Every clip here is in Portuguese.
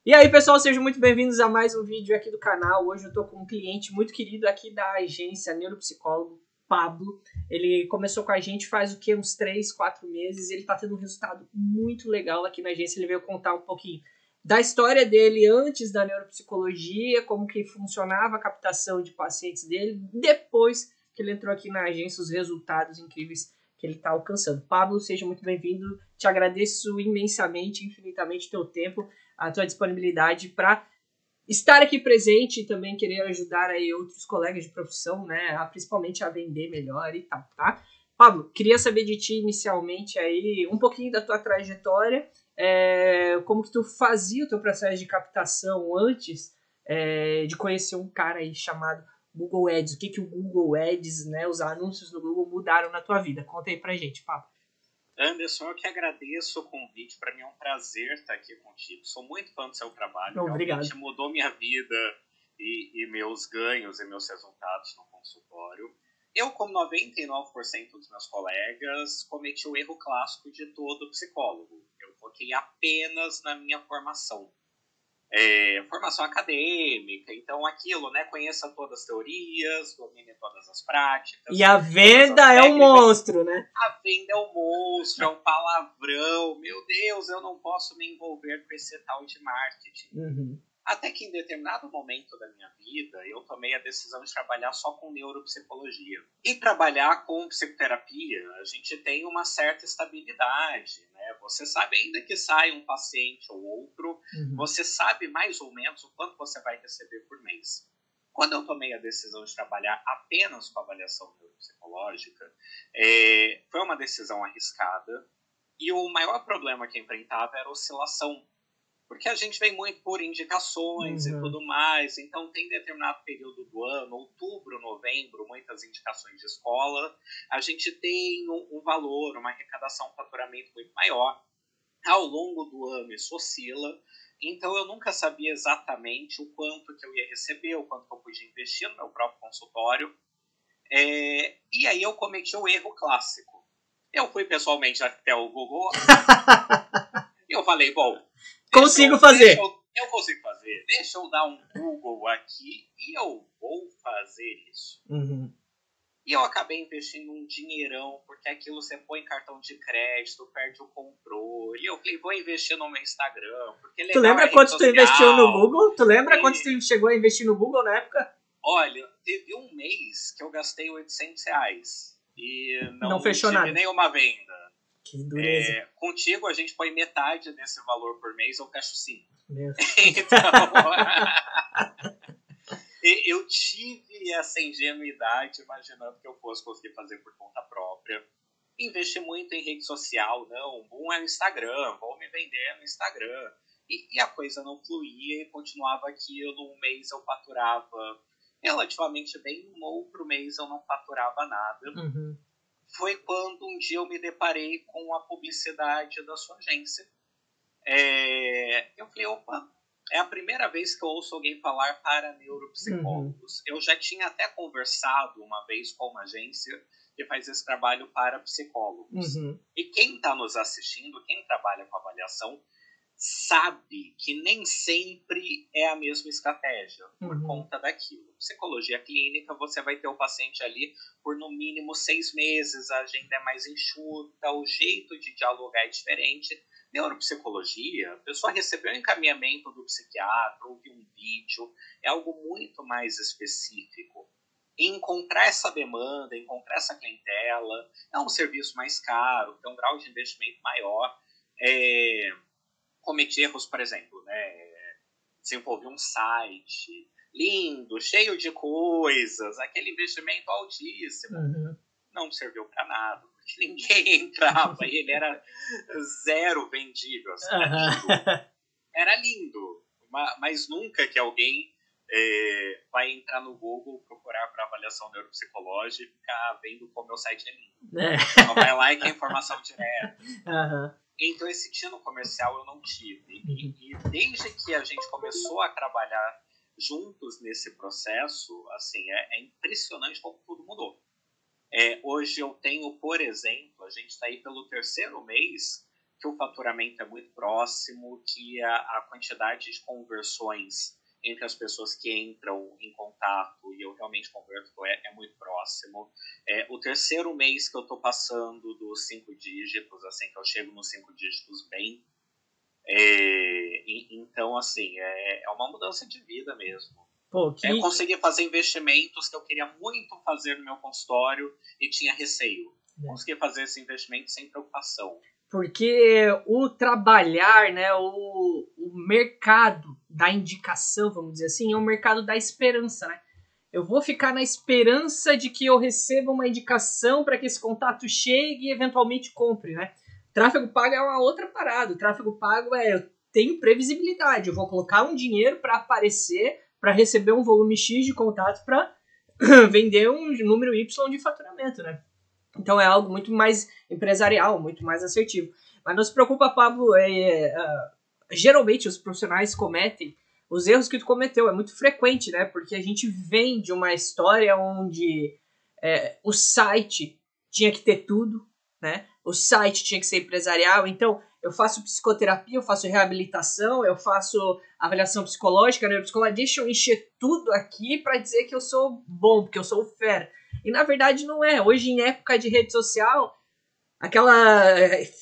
E aí, pessoal, sejam muito bem-vindos a mais um vídeo aqui do canal. Hoje eu tô com um cliente muito querido aqui da agência, neuropsicólogo Pablo. Ele começou com a gente faz o quê? Uns 3, 4 meses. Ele tá tendo um resultado muito legal aqui na agência. Ele veio contar um pouquinho da história dele antes da neuropsicologia, como que funcionava a captação de pacientes dele, depois que ele entrou aqui na agência, os resultados incríveis que ele está alcançando. Pablo, seja muito bem-vindo. Te agradeço imensamente, infinitamente o teu tempo, a tua disponibilidade para estar aqui presente e também querer ajudar aí outros colegas de profissão, né, principalmente a vender melhor e tal, tá? Pablo, queria saber de ti inicialmente aí um pouquinho da tua trajetória, como que tu fazia o teu processo de captação antes de conhecer um cara aí chamado Google Ads. O que o Google Ads, né, os anúncios do Google mudaram na tua vida? Conta aí pra gente, Pablo. Anderson, eu que agradeço o convite. Para mim é um prazer estar aqui contigo. Sou muito fã do seu trabalho. Obrigado. Realmente mudou minha vida e meus ganhos e meus resultados no consultório. Eu, como 99% dos meus colegas, cometi o erro clássico de todo psicólogo. Eu foquei apenas na minha formação. Formação acadêmica, então aquilo, né? Conheça todas as teorias, domine todas as práticas. E a venda é um monstro, né? A venda é um monstro, é um palavrão. Meu Deus, eu não posso me envolver com esse tal de marketing. Uhum. Até que em determinado momento da minha vida, eu tomei a decisão de trabalhar só com neuropsicologia. E trabalhar com psicoterapia, a gente tem uma certa estabilidade, né? Você sabe, ainda que saia um paciente ou outro, você sabe mais ou menos o quanto você vai receber por mês. Quando eu tomei a decisão de trabalhar apenas com avaliação neuropsicológica, foi uma decisão arriscada. E o maior problema que eu enfrentava era a oscilação. Porque a gente vem muito por indicações e tudo mais. Então, tem determinado período do ano, outubro, novembro, muitas indicações de escola. A gente tem um valor, uma arrecadação, um faturamento muito maior. Ao longo do ano, isso oscila. Então, eu nunca sabia exatamente o quanto que eu ia receber, o quanto que eu podia investir no meu próprio consultório. E aí, eu cometi o erro clássico. Eu fui pessoalmente até o Google e eu falei, bom... Consigo fazer. Eu consigo fazer. Deixa eu dar um Google aqui e eu vou fazer isso. E eu acabei investindo um dinheirão, porque aquilo você põe cartão de crédito, perde o controle. E eu falei, vou investir no meu Instagram. Porque é legal. Tu lembra quanto tu investiu no Google? Tu lembra quanto tu chegou a investir no Google na época? Olha, teve um mês que eu gastei R$800 e não fechou tive nada. Nenhuma venda. Que dureza. Contigo a gente põe metade desse valor por mês, eu fecho 5. Então, eu tive essa ingenuidade imaginando que eu fosse conseguir fazer por conta própria. Investi muito em rede social, não, bom é no Instagram, vou me vender no Instagram. E a coisa não fluía e continuava aquilo. Um mês eu faturava relativamente bem, um outro mês eu não faturava nada. Foi quando um dia eu me deparei com a publicidade da sua agência. Eu falei, opa, é a primeira vez que eu ouço alguém falar para neuropsicólogos. Eu já tinha até conversado uma vez com uma agência que faz esse trabalho para psicólogos. E quem está nos assistindo, quem trabalha com avaliação, sabe que nem sempre é a mesma estratégia por conta daquilo. Psicologia clínica, você vai ter o paciente ali por no mínimo 6 meses, a agenda é mais enxuta, o jeito de dialogar é diferente. Neuropsicologia, a pessoa recebeu um encaminhamento do psiquiatra, ouviu um vídeo, é algo muito mais específico. E encontrar essa demanda, encontrar essa clientela, é um serviço mais caro, tem um grau de investimento maior. Cometi erros, por exemplo, né? Desenvolvi um site lindo, cheio de coisas, aquele investimento altíssimo. Não serviu para nada, porque ninguém entrava e ele era zero vendível. Assim, era lindo, mas nunca que alguém vai entrar no Google, procurar para avaliação neuropsicológica e ficar vendo como meu site é lindo. Só vai lá e quer informação direta. Então, esse tino comercial eu não tive. E desde que a gente começou a trabalhar juntos nesse processo, assim, é impressionante como tudo mudou. Hoje eu tenho, por exemplo, a gente está aí pelo 3º mês que o faturamento é muito próximo, que a quantidade de conversões entre as pessoas que entram em contato e eu realmente converto é muito próximo. O terceiro mês que eu estou passando dos 5 dígitos, assim, que eu chego nos 5 dígitos bem. Então, assim, é uma mudança de vida mesmo. Pô, Eu consegui fazer investimentos que eu queria muito fazer no meu consultório e tinha receio. Consegui fazer esse investimento sem preocupação. Porque o trabalhar, né, o mercado da indicação, vamos dizer assim, é um mercado da esperança, né? Eu vou ficar na esperança de que eu receba uma indicação para que esse contato chegue e eventualmente compre, né? Tráfego pago é uma outra parada. O tráfego pago eu tenho previsibilidade. Eu vou colocar um dinheiro para aparecer, para receber um volume X de contatos para vender um número Y de faturamento, né? Então é algo muito mais empresarial, muito mais assertivo. Mas não se preocupa, Pablo, geralmente os profissionais cometem os erros que tu cometeu. É muito frequente, né? Porque a gente vem de uma história onde o site tinha que ter tudo, né? O site tinha que ser empresarial. Então, eu faço psicoterapia, eu faço reabilitação, eu faço avaliação psicológica, neuropsicologia. Deixa eu encher tudo aqui para dizer que eu sou bom, porque eu sou fera. E na verdade não é. Hoje, em época de rede social, aquela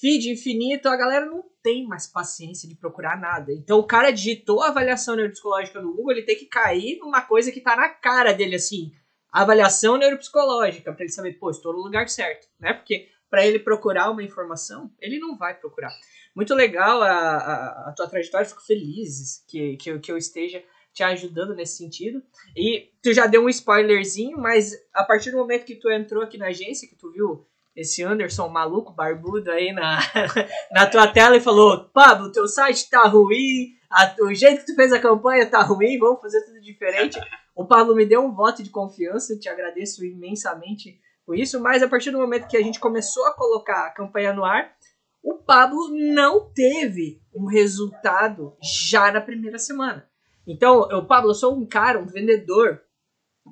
feed infinito, a galera não tem mais paciência de procurar nada. Então o cara digitou a avaliação neuropsicológica no Google, ele tem que cair numa coisa que tá na cara dele, assim, avaliação neuropsicológica, para ele saber, pô, estou no lugar certo, né? Porque para ele procurar uma informação, ele não vai procurar. Muito legal a tua trajetória, fico feliz que eu esteja te ajudando nesse sentido. E tu já deu um spoilerzinho, mas a partir do momento que tu entrou aqui na agência, que tu viu esse Anderson maluco, barbudo aí na tua tela e falou, Pablo, teu site tá ruim, o jeito que tu fez a campanha tá ruim, vamos fazer tudo diferente. O Pablo me deu um voto de confiança, te agradeço imensamente por isso, mas a partir do momento que a gente começou a colocar a campanha no ar, o Pablo não teve um resultado já na primeira semana. Então, Pablo, eu sou um cara, um vendedor,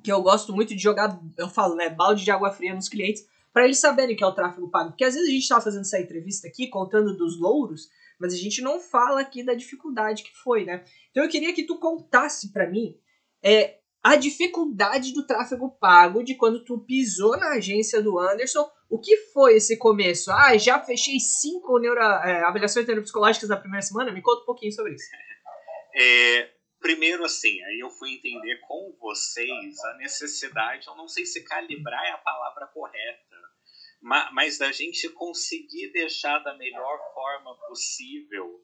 que eu gosto muito de jogar, eu falo, né, balde de água fria nos clientes, para eles saberem que é o tráfego pago. Porque às vezes a gente tá fazendo essa entrevista aqui, contando dos louros, mas a gente não fala aqui da dificuldade que foi, né? Então eu queria que tu contasse para mim a dificuldade do tráfego pago, de quando tu pisou na agência do Anderson. O que foi esse começo? Já fechei 5 avaliações neuropsicológicas na primeira semana? Me conta um pouquinho sobre isso. Primeiro, assim, aí eu fui entender com vocês a necessidade, eu não sei se calibrar é a palavra correta, mas da gente conseguir deixar da melhor forma possível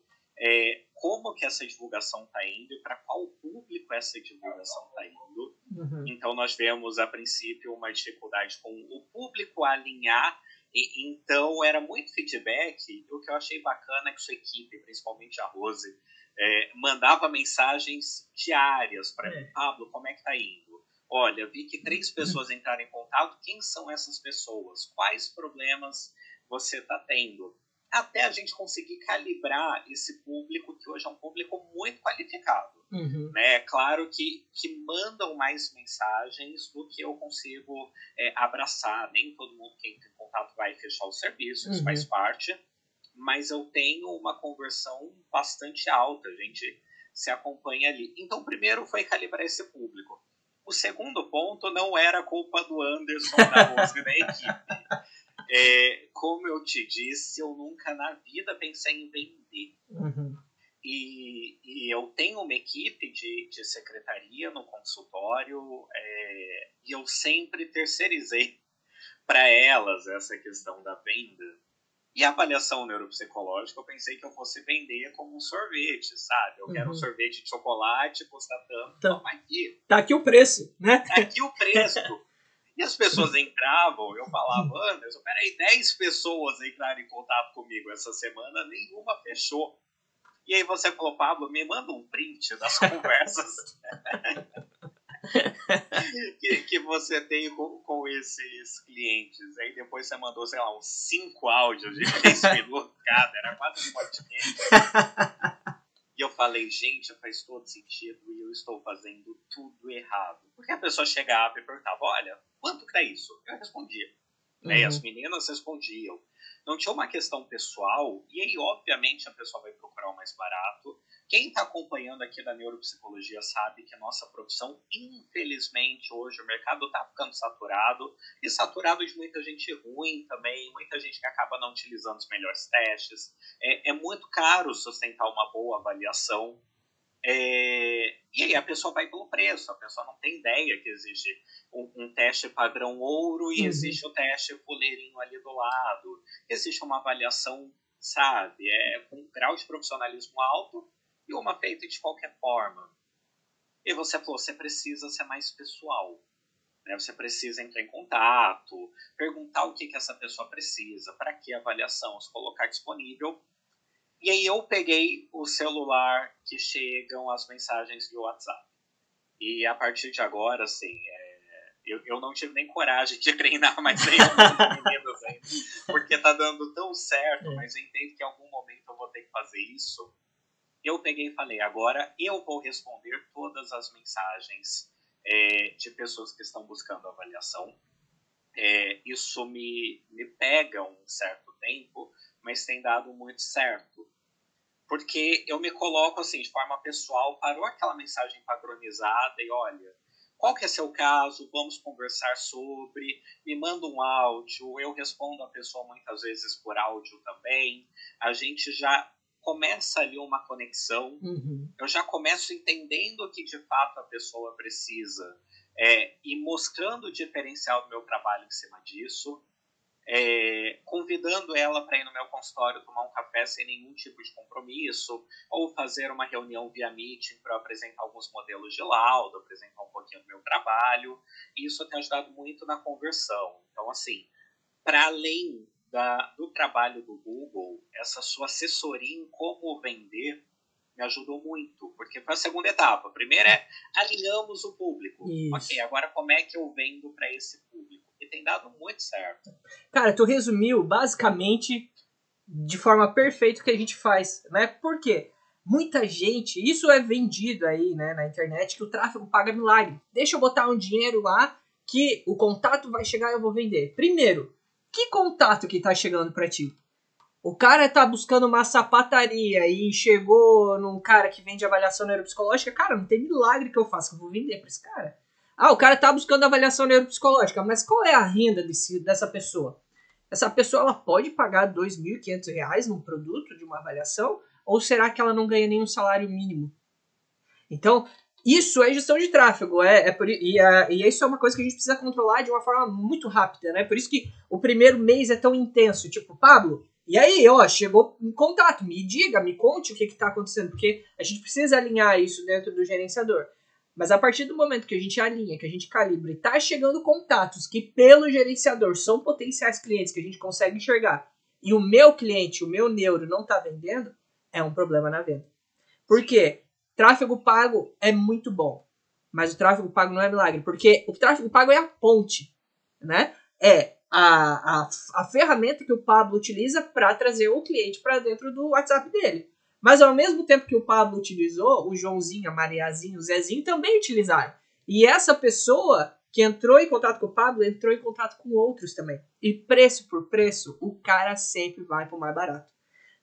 como que essa divulgação está indo e para qual público essa divulgação está indo. Uhum. Então, nós vemos, a princípio, uma dificuldade com o público alinhar, então era muito feedback, e o que eu achei bacana é que sua equipe, principalmente a Rose, mandava mensagens diárias para mim. Pablo, como é que tá indo? Olha, vi que 3 pessoas entraram em contato. Quem são essas pessoas? Quais problemas você está tendo? Até a gente conseguir calibrar esse público, que hoje é um público muito qualificado. Uhum. Né? Claro que mandam mais mensagens do que eu consigo abraçar. Nem todo mundo que entra em contato vai fechar o serviço, isso faz parte. Mas eu tenho uma conversão bastante alta, a gente se acompanha ali. Então, primeiro foi calibrar esse público. O segundo ponto não era culpa do Anderson, da Rose, da equipe. Como eu te disse, eu nunca na vida pensei em vender. Uhum. E eu tenho uma equipe de secretaria no consultório e eu sempre terceirizei para elas essa questão da venda. E a avaliação neuropsicológica, eu pensei que eu fosse vender como um sorvete, sabe? Eu quero um sorvete de chocolate, custa tanto, toma aqui. Tá aqui o preço, né? Tá aqui o preço. E as pessoas entravam, eu falava, Anderson, peraí, 10 pessoas entraram em contato comigo essa semana, nenhuma fechou. E aí você falou, Pablo, me manda um print das conversas que você tem com esses clientes. Aí depois você mandou, sei lá, uns 5 áudios de 10 minutos cada, era quase um podcast. E eu falei, gente, faz todo sentido e eu estou fazendo tudo errado. Porque a pessoa chegava e perguntava, olha, quanto que é isso? Eu respondia. E as meninas respondiam. não tinha uma questão pessoal, e aí, obviamente, a pessoa vai procurar o mais barato. Quem está acompanhando aqui da neuropsicologia sabe que a nossa profissão, infelizmente, hoje o mercado está ficando saturado, e saturado de muita gente ruim também, muita gente que acaba não utilizando os melhores testes. É muito caro sustentar uma boa avaliação. E aí a pessoa vai pelo preço, a pessoa não tem ideia que existe um teste padrão ouro e existe o teste fuleirinho ali do lado, existe uma avaliação, sabe, com um grau de profissionalismo alto e uma feita de qualquer forma. E você falou, você precisa ser mais pessoal, né? Você precisa entrar em contato, perguntar o que essa pessoa precisa, para que avaliação, se colocar disponível. E aí eu peguei o celular que chegam as mensagens do WhatsApp. E a partir de agora, assim, eu não tive nem coragem de treinar mais nenhum meninos ainda, porque tá dando tão certo, mas eu entendo que em algum momento eu vou ter que fazer isso. Eu peguei e falei, agora eu vou responder todas as mensagens de pessoas que estão buscando avaliação. Isso me pega um certo tempo, mas tem dado muito certo. Porque eu me coloco assim, de forma pessoal, parou aquela mensagem padronizada e olha, qual que é seu caso? Vamos conversar sobre, me manda um áudio, eu respondo a pessoa muitas vezes por áudio também, a gente já começa ali uma conexão, eu já começo entendendo o que de fato a pessoa precisa e mostrando o diferencial do meu trabalho em cima disso, convidando ela para ir no meu consultório tomar um café sem nenhum tipo de compromisso, ou fazer uma reunião via Meeting para apresentar alguns modelos de laudo, apresentar um pouquinho do meu trabalho, e isso tem ajudado muito na conversão. Então, assim, para além do trabalho do Google, essa sua assessoria em como vender me ajudou muito, porque foi a segunda etapa. A primeira alinhamos o público. Isso. Ok, agora como é que eu vendo para esse público? E tem dado muito certo. Cara, tu resumiu basicamente de forma perfeita o que a gente faz, né? Por quê? Muita gente, isso é vendido aí, né, na internet, que o tráfego paga milagre. Deixa eu botar um dinheiro lá que o contato vai chegar e eu vou vender. Primeiro, que contato que tá chegando para ti? O cara tá buscando uma sapataria e chegou num cara que vende avaliação neuropsicológica. Cara, não tem milagre que eu faça, que eu vou vender pra esse cara. Ah, o cara tá buscando avaliação neuropsicológica, mas qual é a renda dessa pessoa? Essa pessoa ela pode pagar R$ 2.500 num produto de uma avaliação? Ou será que ela não ganha nenhum salário mínimo? Então, isso é gestão de tráfego. E isso é uma coisa que a gente precisa controlar de uma forma muito rápida, né? Por isso que o primeiro mês é tão intenso. Tipo, Pablo, e aí, ó, chegou em contato, me diga, me conte o que está acontecendo, porque a gente precisa alinhar isso dentro do gerenciador. Mas a partir do momento que a gente alinha, que a gente calibra e tá chegando contatos que pelo gerenciador são potenciais clientes que a gente consegue enxergar, e o meu cliente, o meu neuro não tá vendendo, é um problema na venda. Por quê? Tráfego pago é muito bom, mas o tráfego pago não é milagre, porque o tráfego pago é a ponte, né? É a ferramenta que o Pablo utiliza para trazer o cliente para dentro do WhatsApp dele. Mas ao mesmo tempo que o Pablo utilizou, o Joãozinho, a Mariazinha, o Zezinho também utilizaram. E essa pessoa que entrou em contato com o Pablo, entrou em contato com outros também. E preço por preço, o cara sempre vai pro mais barato.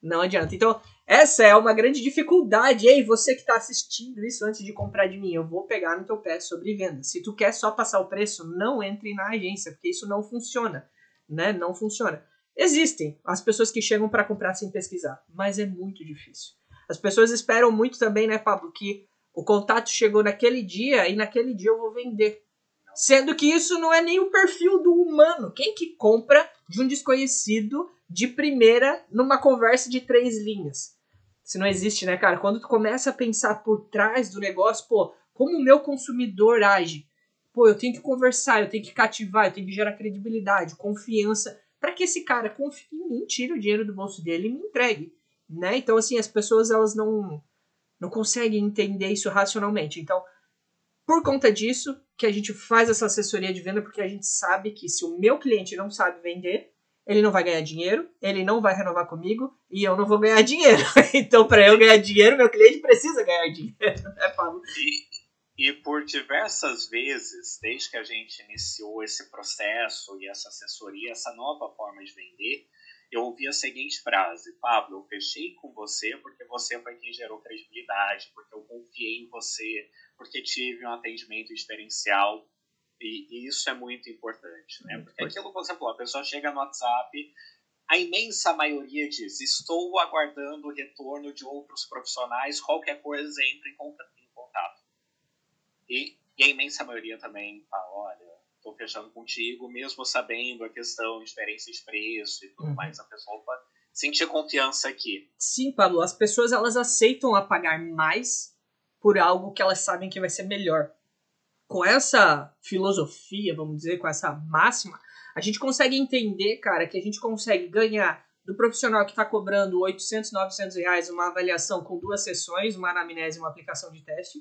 Não adianta. Então, essa é uma grande dificuldade. Ei, você que está assistindo isso antes de comprar de mim, eu vou pegar no teu pé sobre venda. Se tu quer só passar o preço, não entre na agência, porque isso não funciona, né? Não funciona. Existem as pessoas que chegam para comprar sem pesquisar, mas é muito difícil. As pessoas esperam muito também, né, Pablo, que o contato chegou naquele dia e naquele dia eu vou vender. Sendo que isso não é nem o perfil do humano. Quem que compra de um desconhecido de primeira numa conversa de 3 linhas? Isso não existe, né, cara? Quando tu começa a pensar por trás do negócio, pô, como o meu consumidor age? Pô, eu tenho que conversar, eu tenho que cativar, eu tenho que gerar credibilidade, confiança, para que esse cara confie em mim, tire o dinheiro do bolso dele e me entregue, né? Então, assim, as pessoas, elas não conseguem entender isso racionalmente. Então, por conta disso, que a gente faz essa assessoria de venda, porque a gente sabe que se o meu cliente não sabe vender, ele não vai ganhar dinheiro, ele não vai renovar comigo e eu não vou ganhar dinheiro. Então, para eu ganhar dinheiro, meu cliente precisa ganhar dinheiro, né, Pablo? E por diversas vezes, desde que a gente iniciou esse processo e essa assessoria, essa nova forma de vender, eu ouvi a seguinte frase: Pablo, eu fechei com você porque você foi quem gerou credibilidade, porque eu confiei em você, porque tive um atendimento experiencial. E isso é muito importante, né? Porque aquilo que você falou, a pessoa chega no WhatsApp, a imensa maioria diz: estou aguardando o retorno de outros profissionais, qualquer coisa entra em contato. E a imensa maioria também fala: olha, estou fechando contigo, mesmo sabendo a questão de diferença de preço e tudo mais, a pessoa pode sentir confiança aqui. Sim, Pablo, as pessoas elas aceitam a pagar mais por algo que elas sabem que vai ser melhor. Com essa filosofia, vamos dizer, com essa máxima, a gente consegue entender, cara, que a gente consegue ganhar do profissional que está cobrando 800, 900 reais uma avaliação com 2 sessões, uma anamnese e uma aplicação de teste.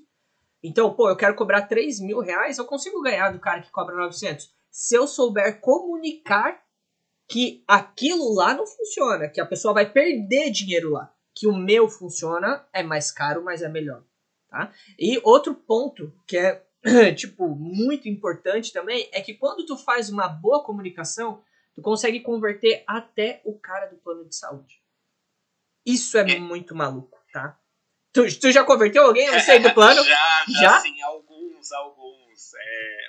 Então, pô, eu quero cobrar 3 mil reais, eu consigo ganhar do cara que cobra 900. Se eu souber comunicar que aquilo lá não funciona, que a pessoa vai perder dinheiro lá, que o meu funciona, é mais caro, mas é melhor, tá? E outro ponto que é tipo, muito importante também, é que quando tu faz uma boa comunicação, tu consegue converter até o cara do plano de saúde. Isso é muito maluco, tá? Tu já converteu alguém a sair do plano? Já? Sim, alguns.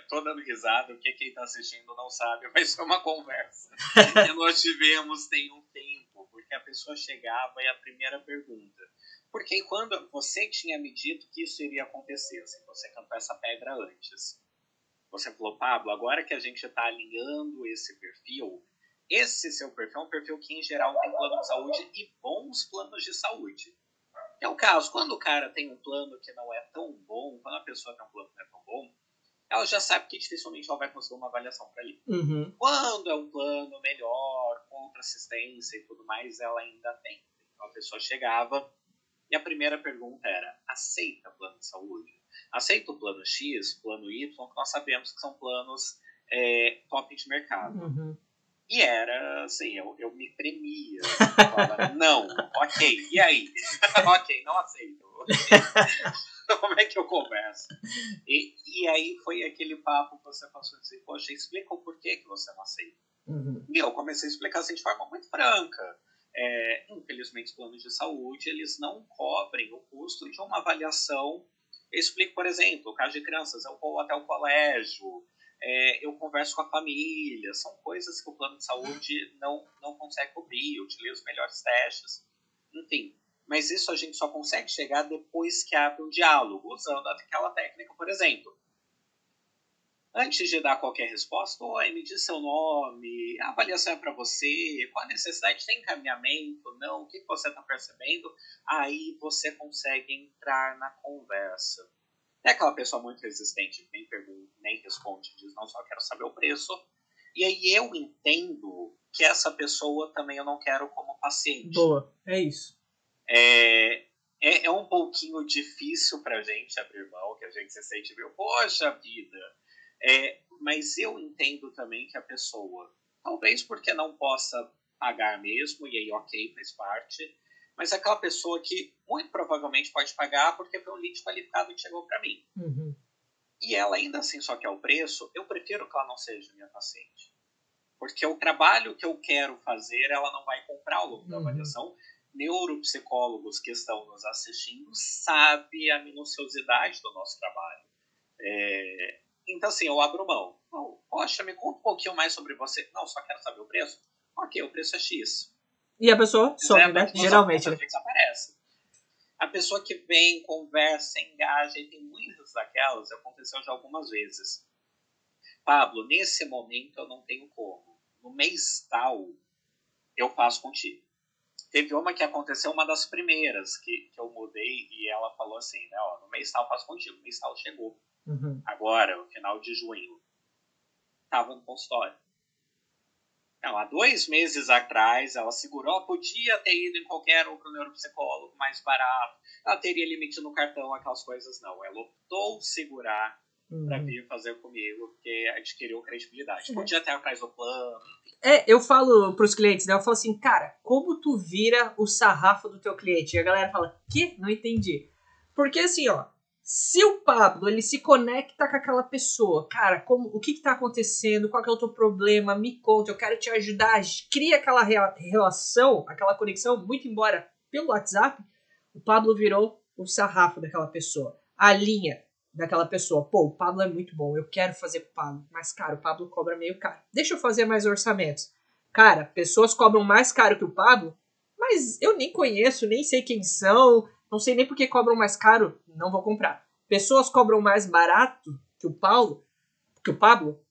Tô dando risada, o que quem tá assistindo não sabe, mas foi uma conversa que nós tivemos tem um tempo, porque a pessoa chegava e a primeira pergunta: porque quando você tinha me dito que isso iria acontecer, assim, você cantou essa pedra antes, você falou: Pablo, agora que a gente está alinhando esse perfil, esse seu perfil é um perfil que em geral tem plano de saúde e bons planos de saúde. É o caso, quando o cara tem um plano que não é tão bom, quando a pessoa tem um plano que não é tão bom, ela já sabe que dificilmente ela vai conseguir uma avaliação para ele. Uhum. Quando é um plano melhor, com outra assistência e tudo mais, ela ainda tem. Então a pessoa chegava e a primeira pergunta era: aceita plano de saúde? Aceita o plano X, plano Y, que nós sabemos que são planos top de mercado. Uhum. E era assim, eu me tremia. Falava: não, ok, e aí? Ok, não aceito. Como é que eu converso? E aí foi aquele papo que você passou a dizer: poxa, explica o porquê que você não aceita. Uhum. E eu comecei a explicar assim de forma muito franca. Infelizmente, os planos de saúde, eles não cobrem o custo de uma avaliação. Eu explico, por exemplo, o caso de crianças, eu vou até o colégio, eu converso com a família, são coisas que o plano de saúde não consegue cobrir, utiliza os melhores testes, enfim. Mas isso a gente só consegue chegar depois que abre um diálogo, usando aquela técnica, por exemplo. Antes de dar qualquer resposta: oi, me diz seu nome, a avaliação é para você, qual a necessidade, tem encaminhamento, não, o que você está percebendo? Aí você consegue entrar na conversa. É aquela pessoa muito resistente, nem pergunta, nem responde, diz: não, só quero saber o preço. E aí eu entendo que essa pessoa também eu não quero como paciente. Boa, é isso. É um pouquinho difícil pra gente abrir mão, que a gente se sente meio, poxa vida. Mas eu entendo também que a pessoa, talvez porque não possa pagar mesmo, e aí ok, faz parte, mas é aquela pessoa que muito provavelmente pode pagar porque foi um lead qualificado que chegou para mim. Uhum. E ela ainda assim só quer o preço, eu prefiro que ela não seja minha paciente. Porque o trabalho que eu quero fazer, ela não vai comprar ao longo da avaliação. Neuropsicólogos que estão nos assistindo sabem a minuciosidade do nosso trabalho. Então, assim, eu abro mão. Poxa, me conta um pouquinho mais sobre você. Não, só quero saber o preço. Ok, o preço é X. E a pessoa some, né? Geralmente. Desaparece. A pessoa que vem, conversa, engaja, e tem muitas daquelas, aconteceu já algumas vezes. Pablo, nesse momento eu não tenho como. No mês tal, eu faço contigo. Teve uma que aconteceu, uma das primeiras que eu mudei, e ela falou assim, né, ó, no mês tal eu faço contigo. O mês tal chegou. Uhum. Agora, no final de junho, estava no consultório. Não, há 2 meses atrás, ela segurou, ela podia ter ido em qualquer outro neuropsicólogo mais barato, ela teria limite no cartão, aquelas coisas não. Ela optou segurar para vir fazer comigo, porque adquiriu credibilidade. Podia ter atrás do plano. Eu falo pros clientes, né? Eu falo assim, cara, como tu vira o sarrafo do teu cliente? E a galera fala: que? Não entendi. Porque assim, ó, Se o Pablo, ele se conecta com aquela pessoa, cara, o que tá acontecendo, qual que é o teu problema, me conta, eu quero te ajudar, cria aquela relação, aquela conexão, muito embora pelo WhatsApp, o Pablo virou o sarrafo daquela pessoa, a linha daquela pessoa. Pô, o Pablo é muito bom, eu quero fazer com o Pablo, mas, cara, o Pablo cobra meio caro. Deixa eu fazer mais orçamentos. Cara, pessoas cobram mais caro que o Pablo, mas eu nem conheço, nem sei quem são, não sei nem por que cobram mais caro, não vou comprar. Pessoas cobram mais barato que o Pablo,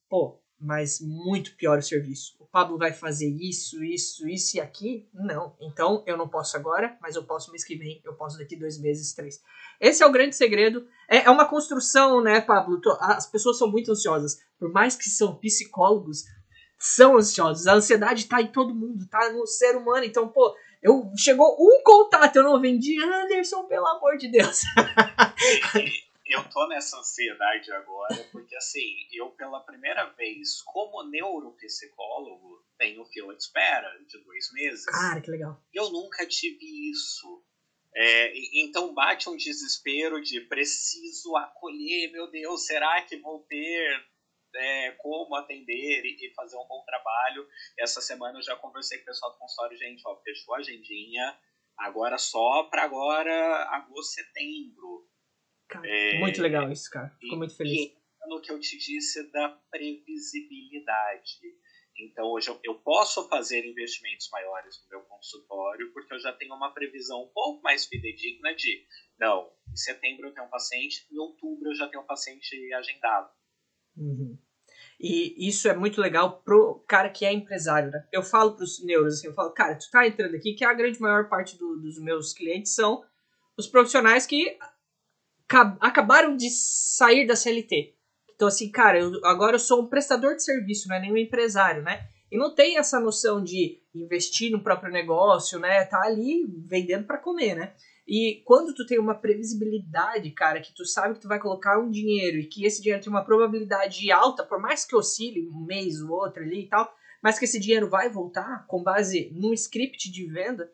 pô, mas muito pior o serviço. O Pablo vai fazer isso e aqui? Não. Então, eu não posso agora, mas eu posso mês que vem, eu posso daqui 2 meses, 3. Esse é o grande segredo. É uma construção, né, Pablo? As pessoas são muito ansiosas. Por mais que são psicólogos, são ansiosos. A ansiedade tá em todo mundo, tá no ser humano. Então, pô, chegou um contato, eu não vendi. Anderson, pelo amor de Deus. Eu tô nessa ansiedade agora, porque assim, eu pela primeira vez, como neuropsicólogo, tenho fila de espera de 2 meses. Cara, que legal. Eu nunca tive isso. Então bate um desespero de preciso acolher, meu Deus, será que vou ter como atender e fazer um bom trabalho? Essa semana eu já conversei com o pessoal do consultório, gente, ó, fechou a agendinha, agora só para agora, agosto, setembro. Cara, muito legal isso, cara. Fico muito feliz. E no que eu te disse da previsibilidade. Então, hoje eu posso fazer investimentos maiores no meu consultório porque eu já tenho uma previsão um pouco mais fidedigna de, não, em setembro eu tenho um paciente, em outubro eu já tenho um paciente agendado. Uhum. E isso é muito legal pro cara que é empresário, né? Eu falo pros neuros assim, eu falo, cara, tu tá entrando aqui, que a grande maior parte dos meus clientes são os profissionais que acabaram de sair da CLT. Então, assim, cara, agora eu sou um prestador de serviço, não é nem um empresário, né? E não tem essa noção de investir no próprio negócio, né? Tá ali vendendo para comer, né? E quando tu tem uma previsibilidade, cara, que tu sabe que tu vai colocar um dinheiro e que esse dinheiro tem uma probabilidade alta, por mais que oscile um mês ou outro ali e tal, mas que esse dinheiro vai voltar com base num script de venda,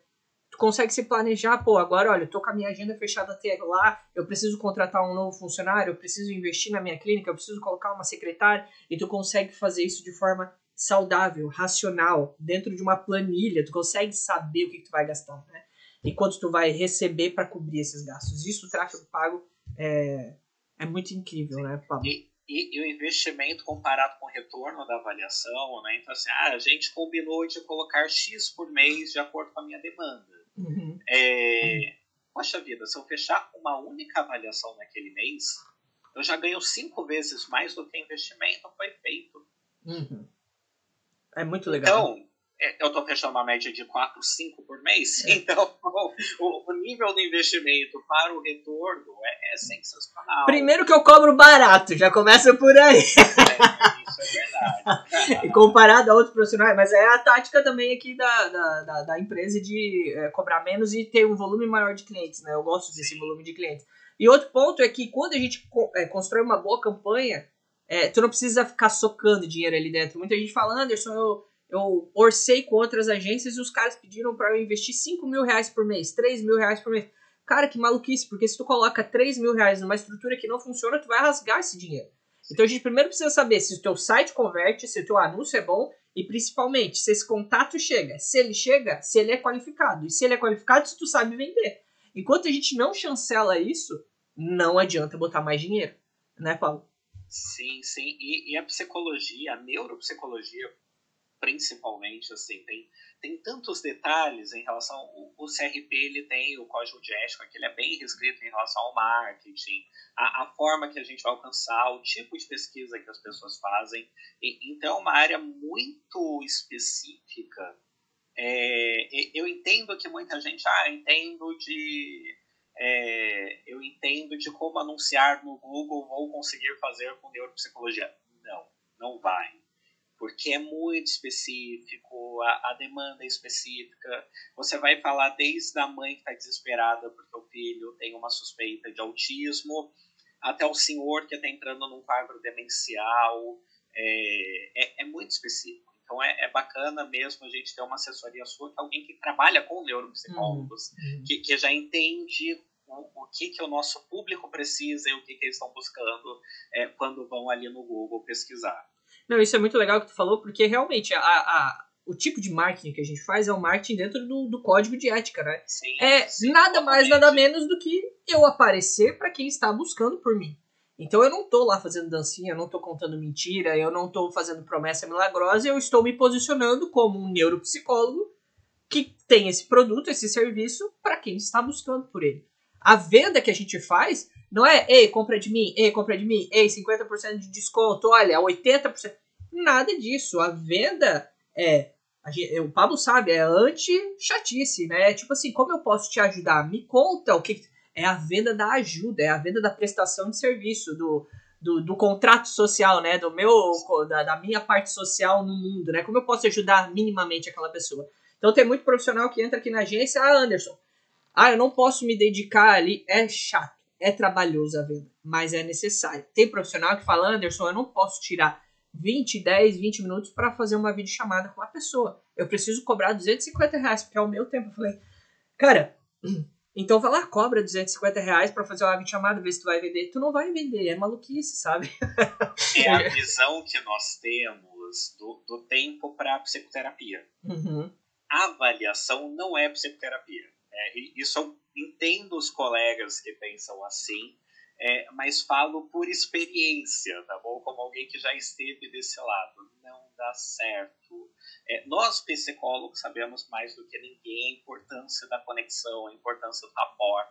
tu consegue se planejar, pô, agora olha, eu tô com a minha agenda fechada até lá, eu preciso contratar um novo funcionário, eu preciso investir na minha clínica, eu preciso colocar uma secretária, e tu consegue fazer isso de forma saudável, racional, dentro de uma planilha, tu consegue saber o que tu vai gastar, né? E quanto tu vai receber para cobrir esses gastos. Isso, o tráfego pago é muito incrível, né, Pablo? E o investimento comparado com o retorno da avaliação, né? Então, assim, a gente combinou de colocar X por mês de acordo com a minha demanda. Uhum. Poxa vida, se eu fechar uma única avaliação naquele mês, eu já ganho 5 vezes mais do que o investimento foi feito. Uhum. É muito legal. Então, eu estou fechando uma média de 4, 5 por mês. Então, o nível do investimento para o retorno é sensacional. Primeiro que eu cobro barato, já começa por aí. Isso é verdade. E comparado a outros profissionais, mas é a tática também aqui da empresa de cobrar menos e ter um volume maior de clientes, né? Eu gosto desse volume de clientes. E outro ponto é que quando a gente constrói uma boa campanha, tu não precisa ficar socando dinheiro ali dentro. Muita gente fala, Anderson, eu orcei com outras agências e os caras pediram para eu investir 5 mil reais por mês, 3 mil reais por mês. Cara, que maluquice, porque se tu coloca 3 mil reais numa estrutura que não funciona, tu vai rasgar esse dinheiro. Então a gente primeiro precisa saber se o teu site converte, se o teu anúncio é bom e principalmente se esse contato chega. Se ele chega, se ele é qualificado. E se ele é qualificado, se tu sabe vender. Enquanto a gente não chancela isso, não adianta botar mais dinheiro. Né, Paulo? Sim. E a psicologia, a neuropsicologia, principalmente, assim, tem tantos detalhes em relação o CRP, ele tem o código de ética, que ele é bem reescrito em relação ao marketing, a forma que a gente vai alcançar, o tipo de pesquisa que as pessoas fazem. Então, é uma área muito específica. Eu entendo que muita gente, eu entendo de como anunciar no Google, vou conseguir fazer com neuropsicologia. Não vai. Porque é muito específico, a demanda é específica. Você vai falar desde a mãe que está desesperada porque o filho tem uma suspeita de autismo, até o senhor que está entrando num quadro demencial. É muito específico. Então é bacana mesmo a gente ter uma assessoria sua, que é alguém que trabalha com neuropsicólogos, que já entende o que o nosso público precisa e o que eles estão buscando quando vão ali no Google pesquisar. Não, isso é muito legal que tu falou, porque realmente o tipo de marketing que a gente faz é um marketing dentro do código de ética, né? Sim, nada mais, nada menos do que eu aparecer para quem está buscando por mim. Então eu não tô lá fazendo dancinha, eu não tô contando mentira, eu não tô fazendo promessa milagrosa, eu estou me posicionando como um neuropsicólogo que tem esse produto, esse serviço, para quem está buscando por ele. A venda que a gente faz não é, ei, compra de mim, ei, 50% de desconto, olha, 80%. Nada disso. A venda o Pablo sabe, é anti-chatice, né? Tipo assim, como eu posso te ajudar? Me conta o que... É a venda da ajuda, é a venda da prestação de serviço, do contrato social, né? Da minha parte social no mundo, né? Como eu posso ajudar minimamente aquela pessoa? Então tem muito profissional que entra aqui na agência, Anderson, eu não posso me dedicar ali, é chato, é trabalhoso a venda, mas é necessário. Tem profissional que fala, Anderson, eu não posso tirar 10, 20 minutos para fazer uma videochamada com uma pessoa. Eu preciso cobrar R$250, porque é o meu tempo. Eu falei, cara, então vai lá, cobra R$250 para fazer uma videochamada, ver se tu vai vender. Tu não vai vender, é maluquice, sabe? É a visão que nós temos do tempo para psicoterapia. Uhum. A avaliação não é psicoterapia. Isso eu entendo os colegas que pensam assim, mas falo por experiência, tá bom? Como alguém que já esteve desse lado. Não dá certo. Nós, psicólogos, sabemos mais do que ninguém a importância da conexão, a importância do rapport.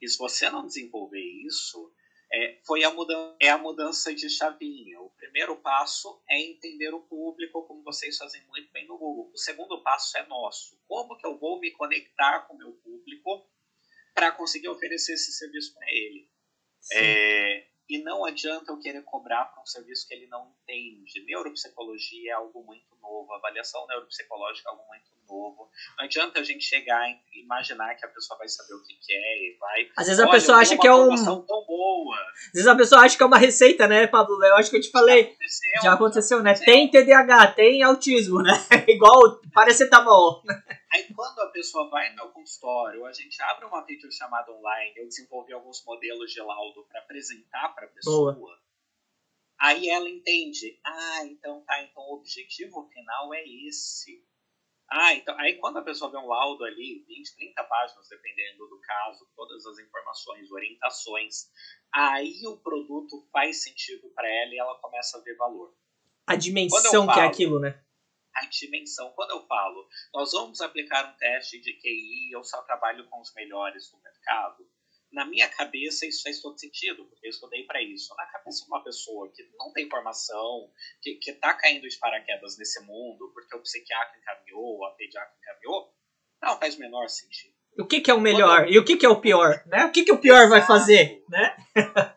E se você não desenvolver isso, é a mudança de chavinha. O primeiro passo é entender o público, como vocês fazem muito bem no Google. O segundo passo é nosso. Como que eu vou me conectar com o meu público para conseguir oferecer esse serviço para ele? E não adianta eu querer cobrar para um serviço que ele não entende. Neuropsicologia é algo muito novo, avaliação neuropsicológica é algo muito novo. Não adianta a gente chegar e imaginar que a pessoa vai saber o que quer e vai... Às vezes a pessoa acha que é tão boa. Às vezes a pessoa acha que é uma receita, né, Pablo? Eu acho que eu te falei. Já aconteceu, né? Tem TDAH, tem autismo, né? Igual paracetamol. Aí quando a pessoa vai no meu consultório, a gente abre uma videochamada online, eu desenvolvi alguns modelos de laudo para apresentar para a pessoa. Boa. Aí ela entende. Então o objetivo final é esse. Então, aí quando a pessoa vê um laudo ali, 20, 30 páginas, dependendo do caso, todas as informações, orientações, aí o produto faz sentido para ela e ela começa a ver valor. A dimensão que é aquilo, né? A dimensão. Quando eu falo, nós vamos aplicar um teste de QI, eu só trabalho com os melhores do mercado, na minha cabeça isso faz todo sentido, porque eu estudei para isso. Na cabeça de uma pessoa que não tem formação, que está caindo de paraquedas nesse mundo, porque o psiquiatra encaminhou, a pediatra encaminhou, não faz o menor sentido. O que é o melhor e o que é o pior, né? O que o pior vai fazer, né?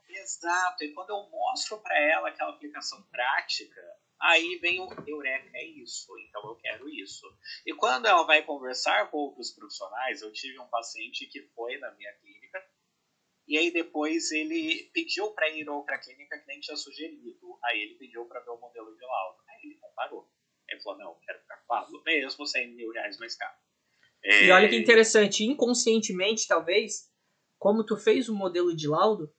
Exato. E quando eu mostro para ela aquela aplicação prática, aí vem o eureka, é isso, então eu quero isso. E quando ela vai conversar com outros profissionais, eu tive um paciente que foi na minha clínica, e aí depois ele pediu para ir a outra clínica que nem tinha sugerido. Aí ele pediu para ver o modelo de laudo. Aí ele comparou. Ele falou, não, quero ficar com Pablo, mesmo R$100 mil mais caro. E olha que interessante, inconscientemente, talvez, como tu fez um modelo de laudo,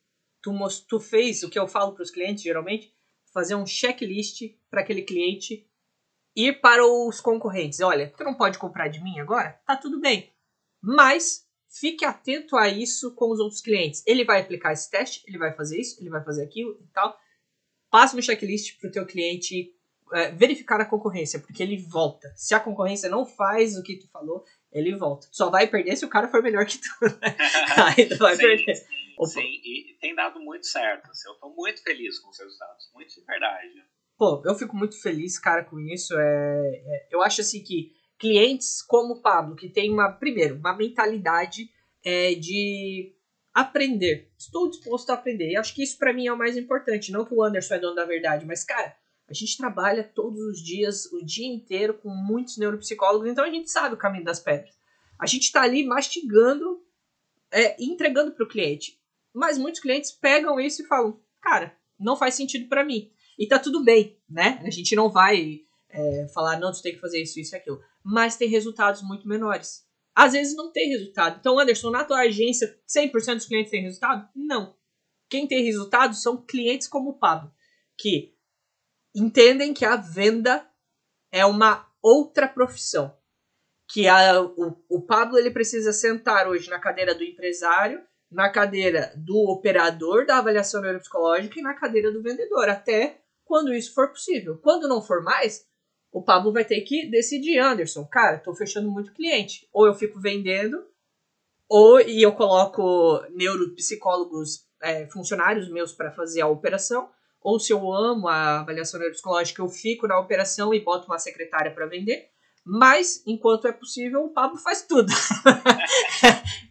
tu fez o que eu falo para os clientes, geralmente, fazer um checklist para aquele cliente ir para os concorrentes. Olha, tu não pode comprar de mim agora? Tá tudo bem. Mas fique atento a isso com os outros clientes. Ele vai aplicar esse teste, ele vai fazer isso, ele vai fazer aquilo e tal. Passa no checklist para o teu cliente verificar a concorrência, porque ele volta. Se a concorrência não faz o que tu falou, ele volta. Tu só vai perder se o cara for melhor que tu, né? Aí tu vai perder. Sim, e tem dado muito certo. Assim, eu tô muito feliz com os resultados, muito de verdade. Pô, eu fico muito feliz, cara, com isso. Eu acho assim que clientes como o Pablo, que tem uma mentalidade de aprender. Estou disposto a aprender. E acho que isso pra mim é o mais importante. Não que o Anderson é dono da verdade, mas, cara, a gente trabalha todos os dias, o dia inteiro, com muitos neuropsicólogos, então a gente sabe o caminho das pedras. A gente tá ali mastigando e entregando pro cliente. Mas muitos clientes pegam isso e falam, cara, não faz sentido pra mim. E tá tudo bem, né? A gente não vai falar, não, tu tem que fazer isso, isso e aquilo. Mas tem resultados muito menores. às vezes não tem resultado. Então, Anderson, na tua agência, 100% dos clientes têm resultado? Não. Quem tem resultado são clientes como o Pablo, que entendem que a venda é uma outra profissão. Que o Pablo ele precisa sentar hoje na cadeira do empresário, na cadeira do operador da avaliação neuropsicológica e na cadeira do vendedor, até quando isso for possível. Quando não for mais, o Pablo vai ter que decidir, Anderson, cara, tô fechando muito cliente. Ou eu fico vendendo, e eu coloco neuropsicólogos, funcionários meus para fazer a operação, ou se eu amo a avaliação neuropsicológica, eu fico na operação e boto uma secretária para vender. Mas, enquanto é possível, o Pablo faz tudo.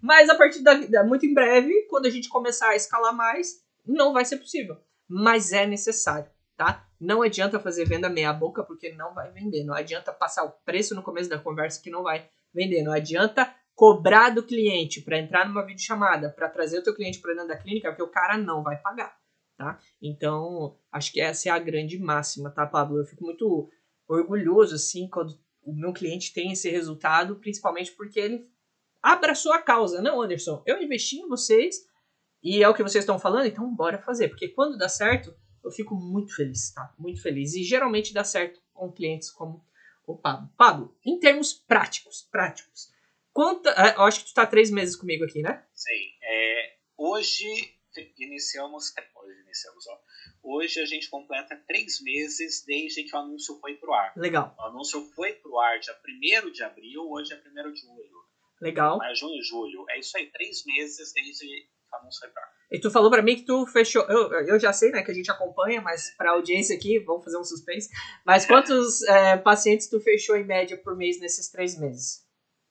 Mas a partir muito em breve, quando a gente começar a escalar mais, não vai ser possível. Mas é necessário, tá? Não adianta fazer venda meia boca, porque não vai vender. Não adianta passar o preço no começo da conversa, que não vai vender. Não adianta cobrar do cliente para entrar numa videochamada, para trazer o teu cliente para dentro da clínica, porque o cara não vai pagar, tá? Então, acho que essa é a grande máxima, tá, Pablo? Eu fico muito orgulhoso, assim, quando o meu cliente tem esse resultado, principalmente porque ele abraçou a causa. Não, Anderson, eu investi em vocês e é o que vocês estão falando, então bora fazer. Porque quando dá certo, eu fico muito feliz, tá? Muito feliz. E geralmente dá certo com clientes como o Pablo. Pablo, em termos práticos, eu acho que tu tá 3 meses comigo aqui, né? Sim. Hoje Hoje a gente completa 3 meses desde que o anúncio foi pro ar. Legal. O anúncio foi pro ar dia 1º de abril, hoje é 1º de julho. Legal. É junho e julho. É isso aí, 3 meses desde que o anúncio foi pro ar. E tu falou pra mim que tu fechou... Eu já sei, né, que a gente acompanha, mas pra audiência aqui, vamos fazer um suspense. Mas quantos pacientes tu fechou em média por mês nesses 3 meses?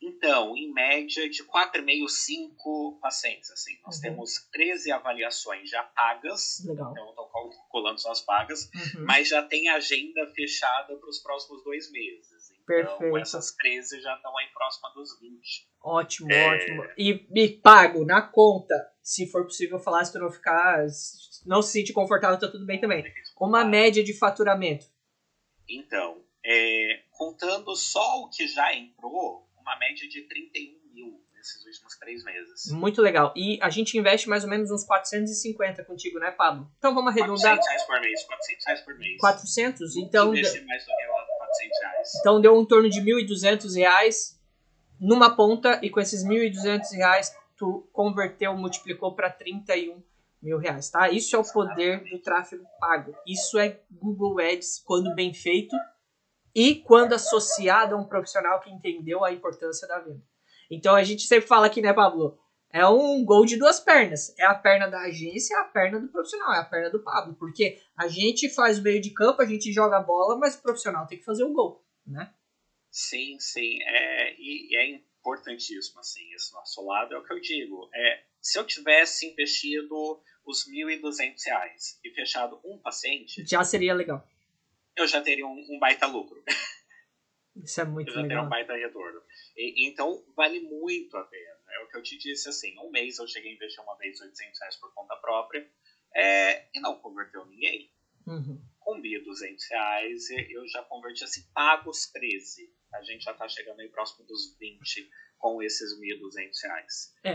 Então, em média, de 4,5, 5 pacientes. Assim. Nós temos 13 avaliações já pagas. Legal. Então, estou calculando só as pagas. Mas já tem agenda fechada para os próximos 2 meses. Então, perfeito. Essas 13 já estão aí próxima dos 20. Ótimo, ótimo. E pago, na conta, se for possível falar, se tu não se sentir confortável, tá tudo bem também. Uma média de faturamento. Então, contando só o que já entrou, uma média de 31 mil nesses últimos 3 meses. Muito legal. E a gente investe mais ou menos uns 450 contigo, né, Pablo? Então vamos arredondar. R$400 por mês. 400? Então, investir mais do que R$400. Então deu em torno de R$1.200 numa ponta, e com esses R$1.200 tu converteu, multiplicou para 31 mil reais, tá? Isso é o poder do tráfego pago. Isso é Google Ads quando bem feito e quando associado a um profissional que entendeu a importância da venda. Então a gente sempre fala aqui, né, Pablo? É um gol de 2 pernas. É a perna da agência, é a perna do profissional, é a perna do Pablo. Porque a gente faz o meio de campo, a gente joga a bola, mas o profissional tem que fazer o gol, né? Sim, sim. E é importantíssimo, assim, esse nosso lado. É o que eu digo. Se eu tivesse investido os R$1.200 e fechado um paciente... já seria legal. Eu já teria um baita lucro. Isso é muito legal. Eu já teria um baita retorno. Então, vale muito a pena. É o que eu te disse, assim, um mês eu cheguei a investir uma vez R$800 por conta própria e não converteu ninguém. Com R$1.200 eu já converti, assim, pagos 13. A gente já está chegando aí próximo dos 20 com esses R$1.200.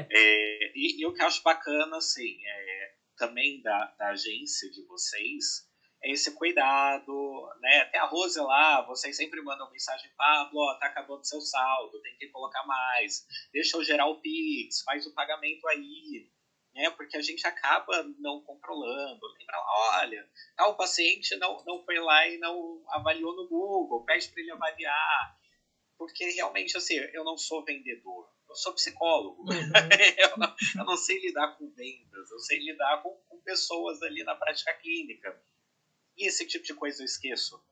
E o que eu acho bacana, assim, também da agência de vocês, é esse cuidado, né? Até a Rose lá, vocês sempre mandam mensagem: Pablo, tá acabando seu saldo, tem que colocar mais, deixa eu gerar o Pix, faz o pagamento aí, né? Porque a gente acaba não controlando. Lembra, olha, o paciente não foi lá e não avaliou no Google, pede para ele avaliar, porque realmente, assim, eu não sou vendedor, eu sou psicólogo. Eu não sei lidar com vendas, eu sei lidar com pessoas ali na prática clínica. E esse tipo de coisa eu esqueço.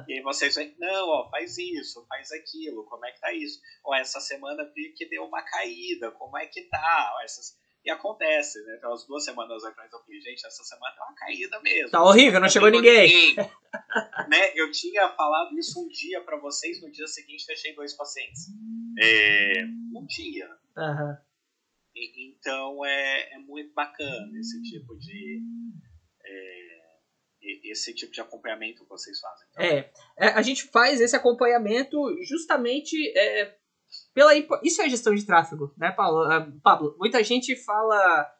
E aí vocês vão, não, faz isso, faz aquilo, como é que tá isso? Essa semana vi que deu uma caída, como é que tá? E acontece, né? Então, 2 semanas atrás eu falei, gente, essa semana tá uma caída mesmo. Tá horrível, não chegou ninguém. Né? Eu tinha falado isso um dia pra vocês, no dia seguinte fechei 2 pacientes. Um dia. Então, é muito bacana esse tipo de... esse tipo de acompanhamento que vocês fazem. Então, a gente faz esse acompanhamento justamente Isso é gestão de tráfego, né, Pablo? Muita gente fala,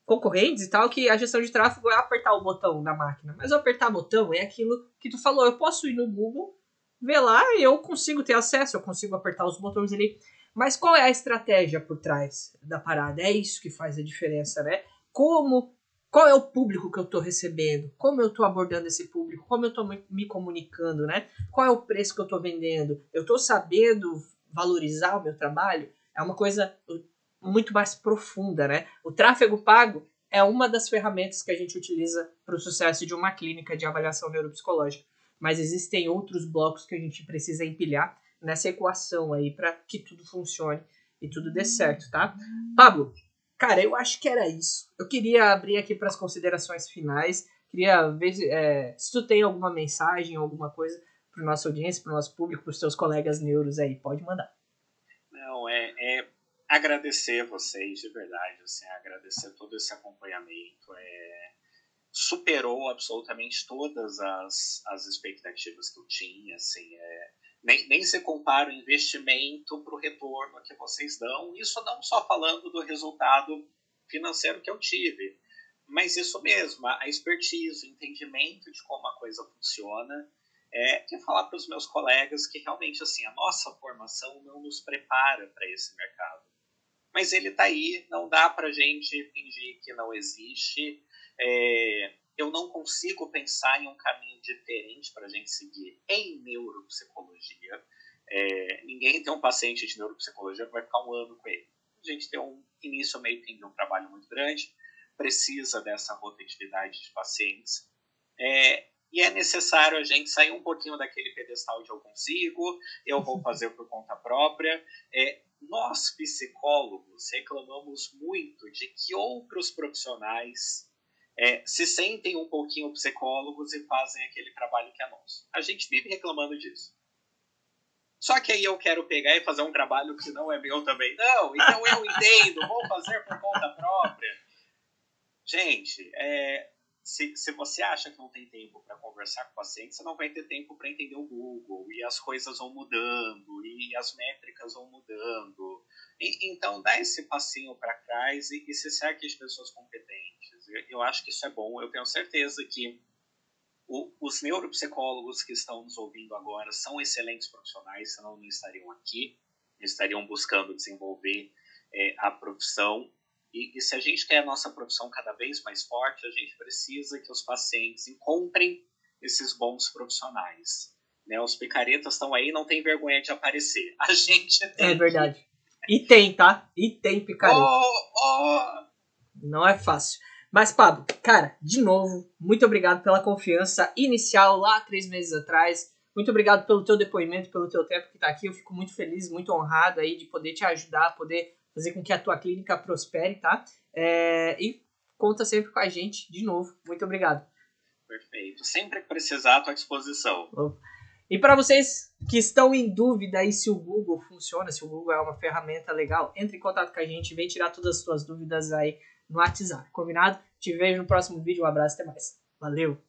concorrentes e tal, que a gestão de tráfego é apertar o botão na máquina. Mas o apertar botão é aquilo que tu falou. Eu posso ir no Google, ver lá e eu consigo ter acesso, eu consigo apertar os botões ali. Mas qual é a estratégia por trás da parada? É isso que faz a diferença, né? Qual é o público que eu estou recebendo? Como eu estou abordando esse público? Como eu estou me comunicando, né? Qual é o preço que eu estou vendendo? Eu estou sabendo valorizar o meu trabalho? É uma coisa muito mais profunda, né? O tráfego pago é uma das ferramentas que a gente utiliza para o sucesso de uma clínica de avaliação neuropsicológica. Mas existem outros blocos que a gente precisa empilhar nessa equação aí para que tudo funcione e tudo dê certo, tá? Pablo, cara, eu acho que era isso. Eu queria abrir aqui para as considerações finais. Queria ver se tu tem alguma mensagem, alguma coisa para nossa audiência, para o nosso público, para os teus colegas neuros aí. Pode mandar. Não, agradecer vocês, de verdade, assim, agradecer todo esse acompanhamento. Superou absolutamente todas as expectativas que eu tinha, assim, nem se compara o investimento para o retorno que vocês dão. Isso não só falando do resultado financeiro que eu tive, mas isso mesmo, a expertise, o entendimento de como a coisa funciona, e falar para os meus colegas que realmente assim, a nossa formação não nos prepara para esse mercado. Mas ele está aí, não dá para a gente fingir que não existe. Eu não consigo pensar em um caminho diferente para a gente seguir em neuropsicologia. Ninguém tem um paciente de neuropsicologia que vai ficar um ano com ele. A gente tem um início, meio e fim de um trabalho muito grande, precisa dessa rotatividade de pacientes. E é necessário a gente sair um pouquinho daquele pedestal de eu consigo, eu vou fazer por conta própria. Nós, psicólogos, reclamamos muito de que outros profissionais se sentem um pouquinho psicólogos e fazem aquele trabalho que é nosso. A gente vive reclamando disso. Só que aí eu quero pegar e fazer um trabalho que não é meu também. Não, então eu entendo, vou fazer por conta própria. Gente, se você acha que não tem tempo para conversar com o paciente, você não vai ter tempo para entender o Google, e as coisas vão mudando, e as métricas vão mudando. Então, dá esse passinho para trás e se cerque de pessoas competentes. Eu acho que isso é bom. Eu tenho certeza que os neuropsicólogos que estão nos ouvindo agora são excelentes profissionais, senão não estariam aqui, estariam buscando desenvolver a profissão. E se a gente quer a nossa profissão cada vez mais forte, a gente precisa que os pacientes encontrem esses bons profissionais. Né? Os picaretas estão aí, não tem vergonha de aparecer. A gente tem. É verdade. E tem, tá? E tem picareta. Não é fácil. Mas, Pablo, cara, de novo, muito obrigado pela confiança inicial lá 3 meses atrás. Muito obrigado pelo teu depoimento, pelo teu tempo que tá aqui. Eu fico muito feliz, muito honrado aí de poder te ajudar, poder fazer com que a tua clínica prospere, tá? E conta sempre com a gente, de novo. Muito obrigado. Perfeito. Sempre que precisar, à tua disposição. E para vocês que estão em dúvida aí se o Google funciona, se o Google é uma ferramenta legal, entre em contato com a gente, vem tirar todas as suas dúvidas aí no WhatsApp, combinado? Te vejo no próximo vídeo, um abraço, até mais. Valeu!